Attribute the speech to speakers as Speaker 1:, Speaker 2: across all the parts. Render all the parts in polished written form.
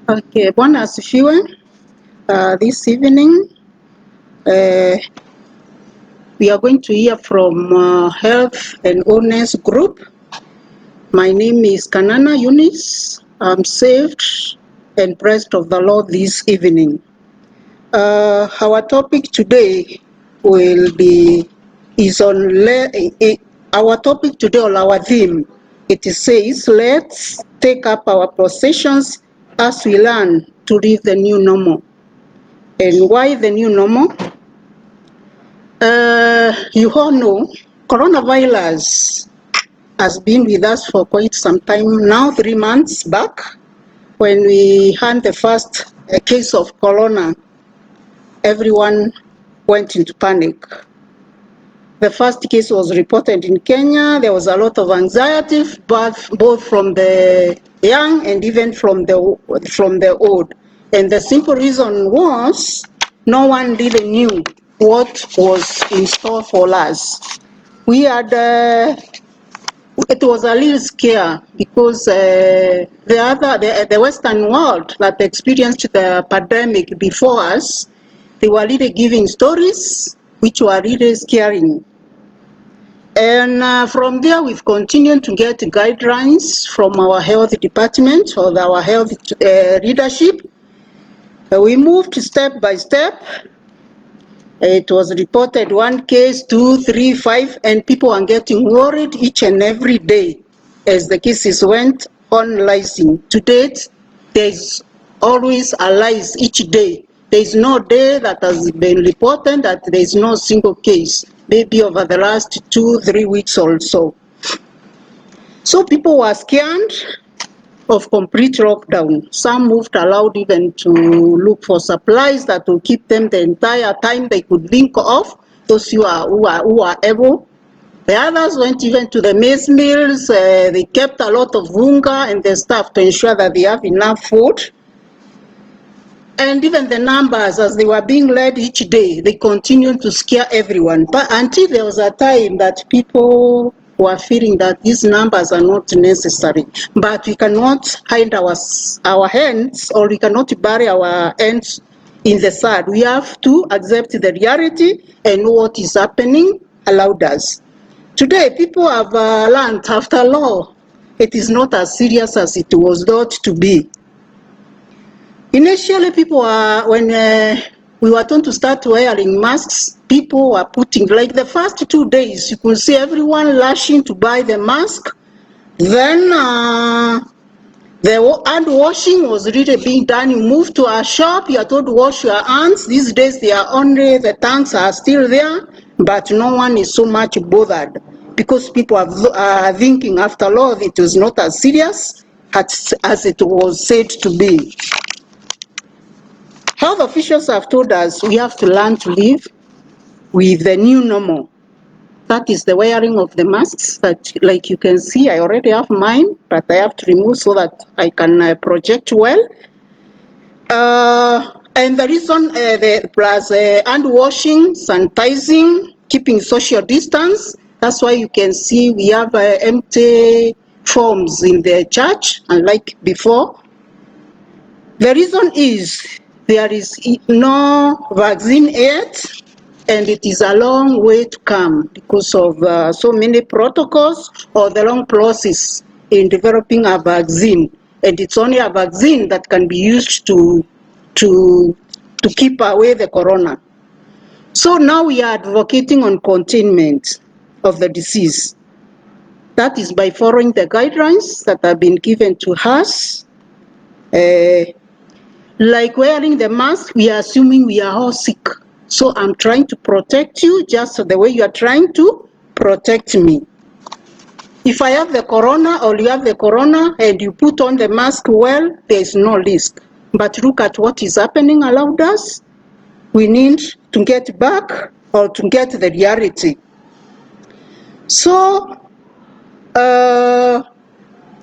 Speaker 1: Okay, Bwana asifiwe. This evening, we are going to hear from Health and Wellness Group. My name is Kanana Eunice. I'm saved and blessed of the Lord this evening. Our topic today will be our topic today, or our theme. It says, let's take up our possessions as we learn to live the new normal. And why the new normal? You all know coronavirus has been with us for quite some time now, 3 months back, when we had the first case of corona. Everyone went into panic. The first case was reported in Kenya. There was a lot of anxiety, both from the young and even from the old. And the simple reason was no one really knew what was in store for us. We had, it was a little scare because the Western world that experienced the pandemic before us, they were really giving stories which were really scary. And from there, we've continued to get guidelines from our health department or our health leadership. We moved step by step. It was reported 1 case, 2, 3, 5, and people are getting worried each and every day as the cases went on rising. To date, there's always a rise each day. There's no day that has been reported that there's no single case, maybe over the last 2, 3 weeks or so. So people were scared of complete lockdown. Some moved aloud even to look for supplies that will keep them the entire time they could think of, those who are able. The others went even to the maize mills. They kept a lot of hunger and the stuff to ensure that they have enough food. And even the numbers, as they were being led each day, they continued to scare everyone. But until there was a time that people were feeling that these numbers are not necessary. But we cannot hide our hands, or we cannot bury our hands in the sand. We have to accept the reality and know what is happening around us. Today, people have learned, after all, it is not as serious as it was thought to be. Initially, people when we were told to start wearing masks, people were putting, like the first 2 days, you could see everyone rushing to buy the mask. Then the hand washing was really being done. You move to a shop, you are told to wash your hands. These days, the tanks are still there, but no one is so much bothered because people are thinking, after all, it was not as serious as it was said to be. Health officials have told us we have to learn to live with the new normal. That is the wearing of the masks that, like you can see, I already have mine, but I have to remove so that I can project well. And the reason, plus hand washing, sanitizing, keeping social distance, that's why you can see we have empty forms in the church, unlike before. The reason is there is no vaccine yet, and it is a long way to come because of so many protocols or the long process in developing a vaccine. And it's only a vaccine that can be used to keep away the corona. So now we are advocating on containment of the disease. That is by following the guidelines that have been given to us. Like wearing the mask, we are assuming we are all sick. So I'm trying to protect you just the way you are trying to protect me. If I have the corona or you have the corona and you put on the mask well, there is no risk. But look at what is happening around us. We need to get back or to get the reality. So,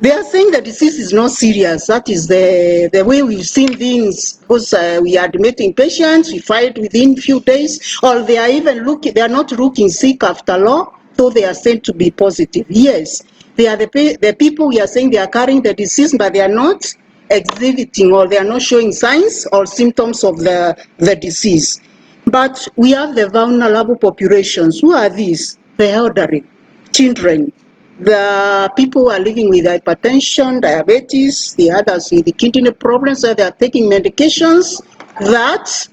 Speaker 1: they are saying the disease is not serious. That is the way we've seen things, because we are admitting patients, we find within few days, or they are even they are not looking sick after all, though they are said to be positive. Yes, they are the people we are saying they are carrying the disease, but they are not, exhibiting, or they are not showing signs or symptoms of the disease. But we have the vulnerable populations. Who are these? The elderly, children, the people who are living with hypertension, diabetes, the others with the kidney problems, so they are taking medications that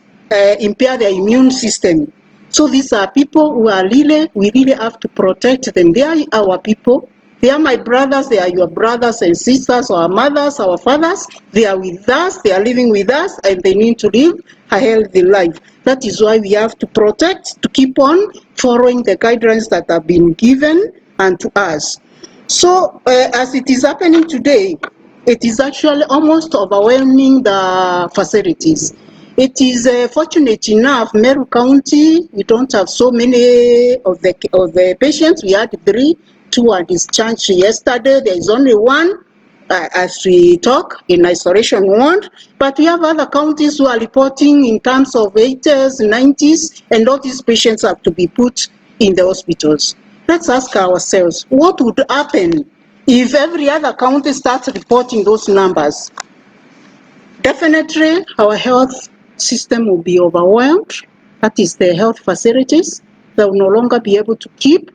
Speaker 1: impair their immune system. So these are people who are we really have to protect them. They are our people. They are my brothers, they are your brothers and sisters, our mothers, our fathers. They are with us, they are living with us, and they need to live a healthy life. That is why we have to protect, to keep on following the guidelines that have been given unto us. So as it is happening today, it is actually almost overwhelming the facilities. It is fortunate enough, Meru County, we don't have so many of the patients. We had 3, 2 are discharged yesterday. There is only 1 as we talk in isolation ward, but we have other counties who are reporting in terms of 80s, 90s, and all these patients have to be put in the hospitals. Let's ask ourselves, what would happen if every other county starts reporting those numbers? Definitely, our health system will be overwhelmed. That is the health facilities. They will no longer be able to keep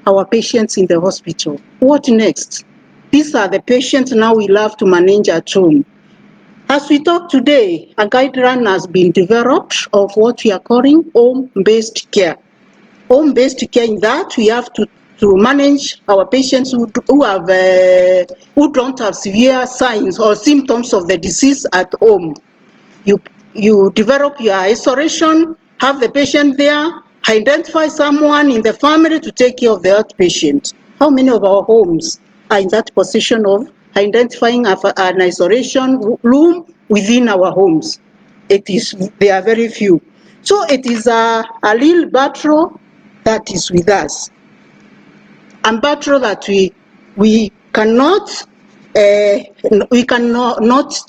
Speaker 1: our patients in the hospital. What next? These are the patients now we'll have to manage at home. As we talk today, a guideline has been developed of what we are calling home-based care. Home-based care, in that we have to manage our patients who don't have severe signs or symptoms of the disease at home. You develop your isolation, have the patient there, identify someone in the family to take care of the outpatient. How many of our homes are in that position of identifying an isolation room within our homes? They are very few. So it is a real battle that is with us, and battle that we cannot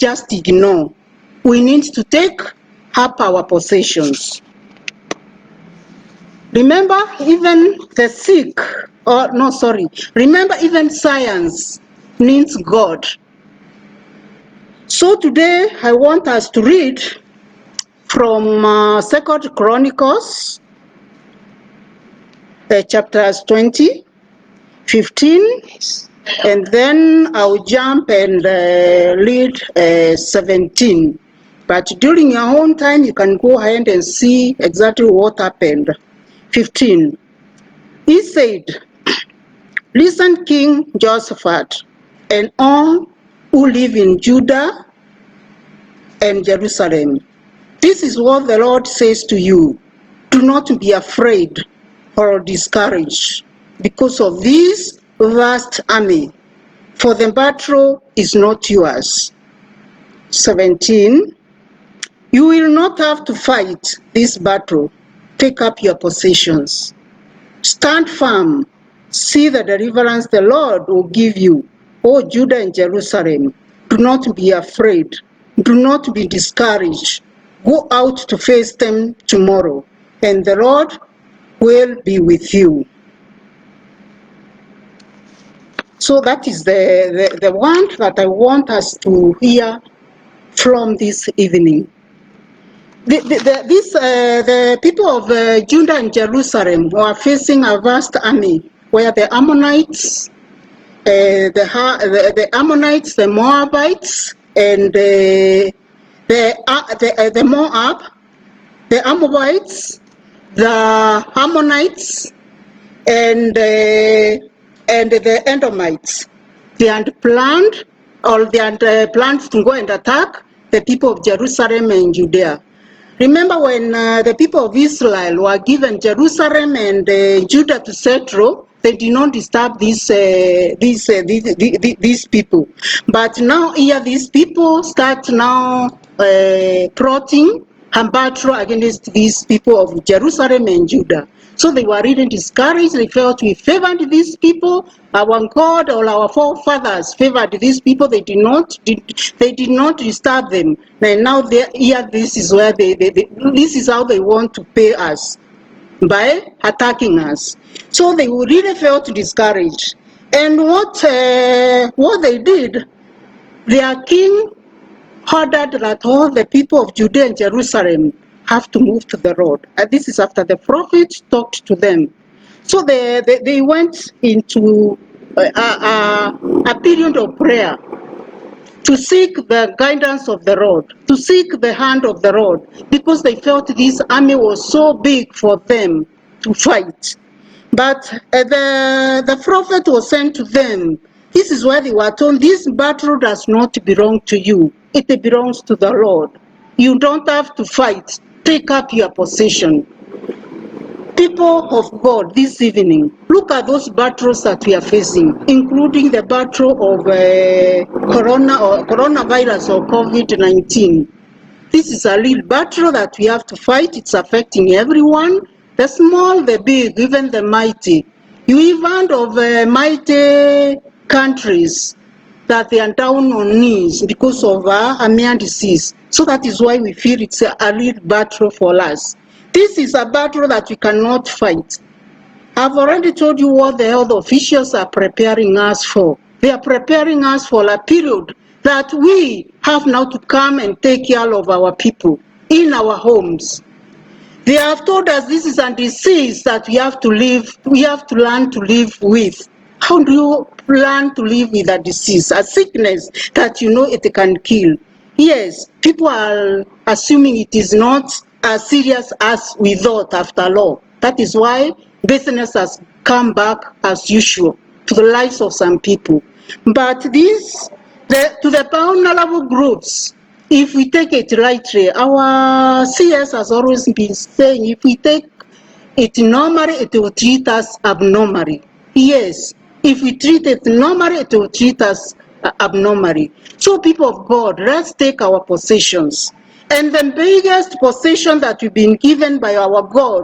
Speaker 1: just ignore. We need to take up our possessions. Remember, even the sick, remember, even science needs God. So today I want us to read from 2 Chronicles, chapters 20, 15, and then I'll jump and read 17. But during your own time, you can go ahead and see exactly what happened. 15. He said, "Listen, King Jehoshaphat, and all who live in Judah and Jerusalem. This is what the Lord says to you. Do not be afraid or discouraged because of this vast army, for the battle is not yours." 17. You will not have to fight this battle. Take up your possessions. Stand firm. See the deliverance the Lord will give you, O Judah and Jerusalem. Do not be afraid. Do not be discouraged. Go out to face them tomorrow, and the Lord will be with you. So that is the one that I want us to hear from this evening. The people of Judah and Jerusalem were facing a vast army, where the Ammonites, the Ammonites, the Moabites, and the Moab, the Moabites, the Ammonites, and the Edomites. They had planned to go and attack the people of Jerusalem and Judea. Remember when the people of Israel were given Jerusalem and Judah to settle, they did not disturb these people. But now here these people start now plotting and battle against these people of Jerusalem and Judah. So they were really discouraged. They felt we favored these people. Our God or our forefathers favored these people. They did not disturb them. And now here, this is where this is how they want to pay us, by attacking us. So they really felt discouraged. And what they did, their king ordered that all the people of Judea and Jerusalem have to move to the road. And this is after the prophet talked to them. So they went into a period of prayer to seek the guidance of the Lord, to seek the hand of the Lord, because they felt this army was so big for them to fight. But the prophet was sent to them. This is why they were told, this battle does not belong to you. It belongs to the Lord. You don't have to fight. Take up your position. People of God, this evening, look at those battles that we are facing, including the battle of coronavirus or COVID-19. This is a real battle that we have to fight. It's affecting everyone, the small, the big, even the mighty. You even of mighty countries that they are down on knees because of a mere disease. So that is why we feel it's a real battle for us. This is a battle that we cannot fight. I've already told you what the health officials are preparing us for. They are preparing us for a period that we have now to come and take care of our people in our homes. They have told us this is a disease that we have to learn to live with. How do you learn to live with a disease, a sickness that you know it can kill? Yes, people are assuming it is not as serious as we thought after all. That is why business has come back as usual to the lives of some people. But to the vulnerable groups, if we take it rightly, our CS has always been saying if we take it normally, it will treat us abnormally. Yes, if we treat it normally, it will treat us abnormally. So people of God, let's take our possessions. And the biggest possession that we've been given by our God